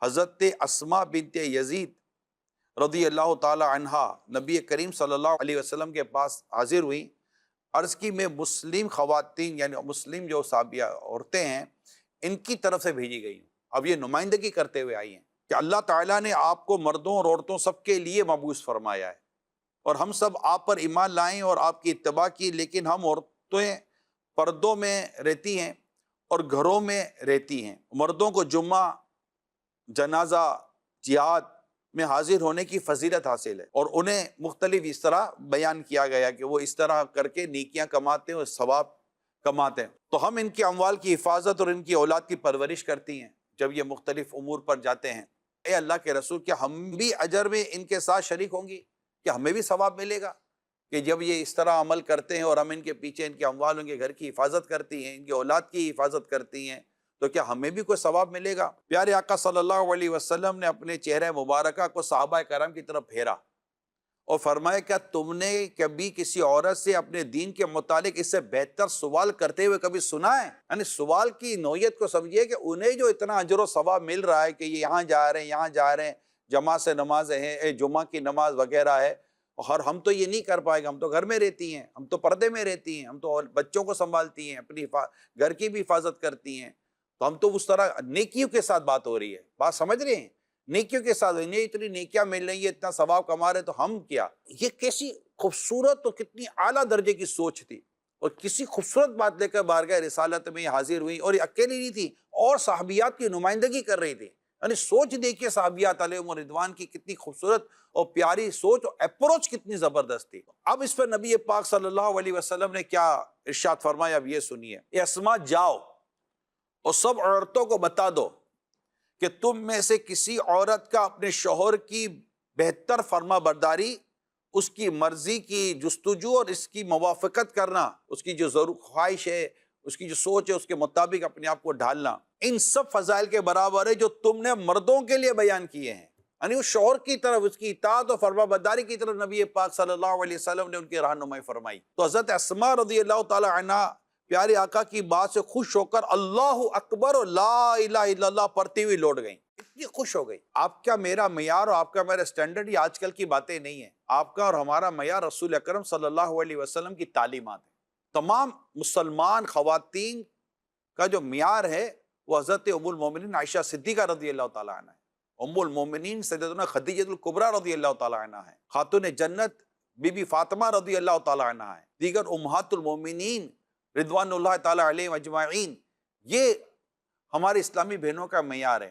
حضرت اسماء بنت یزید رضی اللہ تعالی عنہا نبی کریم صلی اللہ علیہ وسلم کے پاس حاضر ہوئی، عرض کی میں مسلم خواتین یعنی مسلم جو صحابیہ عورتیں ہیں ان کی طرف سے بھیجی گئی ہوں۔ اب یہ نمائندگی کرتے ہوئے آئی ہیں کہ اللہ تعالیٰ نے آپ کو مردوں اور عورتوں سب کے لیے مبعوث فرمایا ہے، اور ہم سب آپ پر ایمان لائیں اور آپ کی اتباع کی، لیکن ہم عورتیں پردوں میں رہتی ہیں اور گھروں میں رہتی ہیں۔ مردوں کو جمعہ، جنازہ، جہاد میں حاضر ہونے کی فضیلت حاصل ہے، اور انہیں مختلف اس طرح بیان کیا گیا کہ وہ اس طرح کر کے نیکیاں کماتے ہیں اور ثواب کماتے ہیں۔ تو ہم ان کی اموال کی حفاظت اور ان کی اولاد کی پرورش کرتی ہیں جب یہ مختلف امور پر جاتے ہیں۔ اے اللہ کے رسول، کیا ہم بھی اجر میں ان کے ساتھ شریک ہوں گی؟ کیا ہمیں بھی ثواب ملے گا کہ جب یہ اس طرح عمل کرتے ہیں اور ہم ان کے پیچھے ان کے اموال، ان کے گھر کی حفاظت کرتی ہیں، ان کی اولاد کی حفاظت کرتی ہیں، تو کیا ہمیں بھی کوئی ثواب ملے گا؟ پیارے آقا صلی اللہ علیہ وسلم نے اپنے چہرہ مبارکہ کو صحابہ کرام کی طرف پھیرا اور فرمایا، کیا تم نے کبھی کسی عورت سے اپنے دین کے متعلق اس سے بہتر سوال کرتے ہوئے کبھی سنا ہے؟ یعنی سوال کی نوعیت کو سمجھیے کہ انہیں جو اتنا اجر و ثواب مل رہا ہے کہ یہ یہاں جا رہے ہیں، یہاں جا رہے ہیں، جماعت سے نمازیں ہیں، جمعہ کی نماز وغیرہ ہے، اور ہم تو یہ نہیں کر پائے گا، ہم تو گھر میں رہتی ہیں، ہم تو پردے میں رہتی ہیں، ہم تو بچوں کو سنبھالتی ہیں، اپنی گھر کی بھی حفاظت کرتی ہیں، تو ہم تو اس طرح نیکیوں کے ساتھ بات ہو رہی ہے، بات سمجھ رہے ہیں؟ نیکیوں کے ساتھ انہیں اتنی نیکیاں مل رہی ہیں، اتنا ثواب کما رہے، تو ہم کیا؟ یہ کیسی خوبصورت اور کتنی اعلیٰ درجے کی سوچ تھی، اور کسی خوبصورت بات لے کر بارگاہ رسالت میں حاضر ہوئی، اور یہ اکیلی نہیں تھی، اور صحابیات کی نمائندگی کر رہی تھی۔ یعنی سوچ دیکھیے صحابیات علیہم رضوان کی کتنی خوبصورت اور پیاری سوچ، اور اپروچ کتنی زبردست تھی۔ اب اس پر نبی پاک صلی اللہ علیہ وسلم نے کیا ارشاد فرمایا، اب یہ سنیے۔ اے اسماء، جاؤ اور سب عورتوں کو بتا دو کہ تم میں سے کسی عورت کا اپنے شوہر کی بہتر فرما برداری، اس کی مرضی کی جستجو اور اس کی موافقت کرنا، اس کی جو خواہش ہے، اس کی جو سوچ ہے، اس کے مطابق اپنے آپ کو ڈھالنا، ان سب فضائل کے برابر ہے جو تم نے مردوں کے لیے بیان کیے ہیں۔ یعنی اس شوہر کی طرف، اس کی اطاعت اور فرما برداری کی طرف نبی پاک صلی اللہ علیہ وسلم نے ان کی رہنمائی فرمائی۔ تو حضرت اسماء رضی اللہ تعالی عنہ پیارے آقا کی بات سے خوش ہو کر اللہ اکبر اور لا الہ الا اللہ پڑھتی ہوئی لوٹ گئیں، اتنی خوش ہو گئی۔ آپ کا میرا معیار اور آپ کا میرا سٹینڈرڈ یہ آج کل کی باتیں نہیں ہیں، آپ کا اور ہمارا معیار رسول اکرم صلی اللہ علیہ وسلم کی تعلیمات ہیں۔ تمام مسلمان خواتین کا جو معیار ہے وہ حضرت ام المومنین عائشہ صدیقہ رضی اللہ تعالیٰ عنہ ہے، ام المومنین سیدتنا خدیجہ الکبریٰ رضی اللہ تعالیٰ عنہ ہے، خاتون جنت بی بی فاطمہ رضی اللہ تعالیٰ عنہ ہے، دیگر امہات المومنین رضوان اللہ تعالیٰ علیہم اجمعین۔ یہ ہمارے اسلامی بہنوں کا معیار ہے۔